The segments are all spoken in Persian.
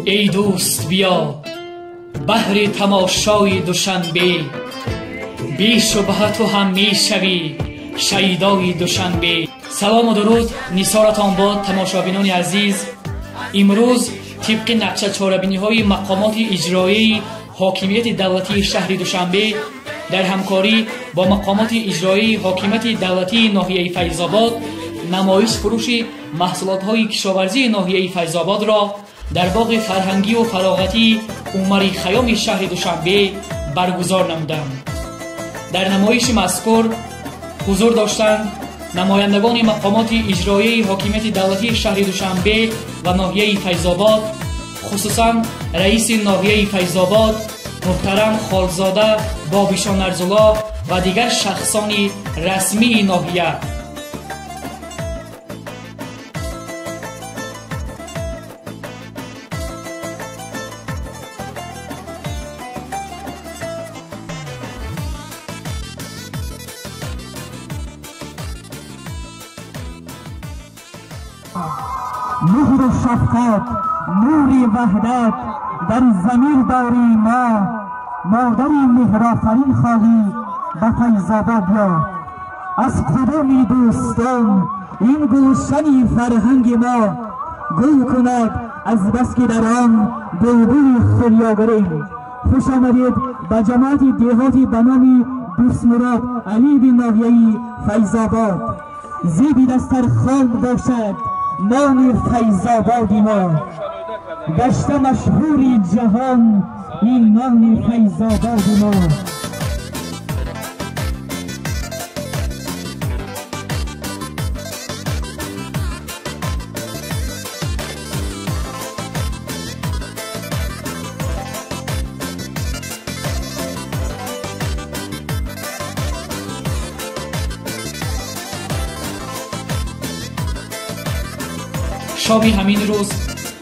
ای دوست بیا بهر تماشای دوشنبه، بی شبهه تو هم می شوی شیدای دوشنبه. سلام و درود نثارتان باد تماشابینان عزیز. امروز طبق نقشه چاره‌بینی های مقامات اجرایی حاکمیت دولتی شهر دوشنبه در همکاری با مقامات اجرایی حاکمیت دولتی ناحیه فیض‌آباد نمایش فروش محصولات های کشاورزی ناحیه فیض‌آباد را در باغ فرهنگی و فراغتی عمر خیام شهر دوشنبه برگزار نمودند. در نمایش مذکور حضور داشتند نمایندگان مقامات اجرایی حاکمیت دولتی شهر دوشنبه و ناحیه فیض‌آباد، خصوصا رئیس ناحیه فیض‌آباد محترم خالزاده بابیشان ارزولا و دیگر شخصان رسمی ناحیه. مهر و شفقت نوری وحدت در ضمیر داری مادری مهرآفرین خواهی به فیض‌آباد بیا. از کدام دوستان این گلشن فرهنگ ما گل کند از بس که در آن بلبل خریاگریم. خوش آمدید به جماعت دیهاتی به نام دوست مراد علی بن ناحیه فیض‌آباد. زیبی دسترخوان باشد نام فیض‌آبادی ما، گشته مشهور جهان این نام فیض‌آبادی ما. شب همین روز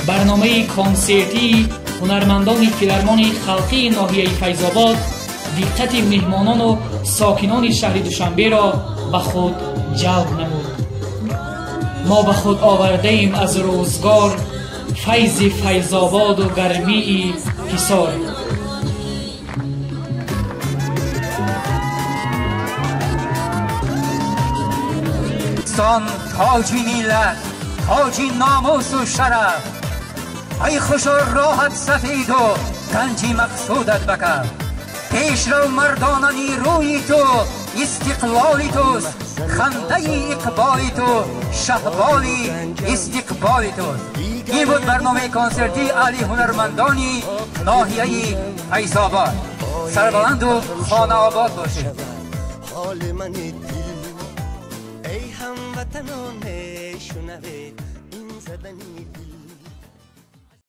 برنامه کنسرتی هنرمندان فیلارمون خلقی ناحیه فیض‌آباد دقت مهمانان و ساکنان شهر دوشنبه را به خود جلب نمود. ما به خود آورده ایم از روزگار فیض فیض‌آباد و گرمی حصار. تاج ملت، تاج ناموس و شرف، ای خوش و راحت سفید و گنج مقصودت بکر. پیش رو مردان نیروی تو استقلالی توست، خنده اقبالی تو شهبالی استقبالی توست. این بود برنامه کنسرتی علی هنرمندانی ناحیه فیض‌آباد. سربلند و خانه آباد باشید. حال من دل ای هموطنان شنوید این زدنی دل.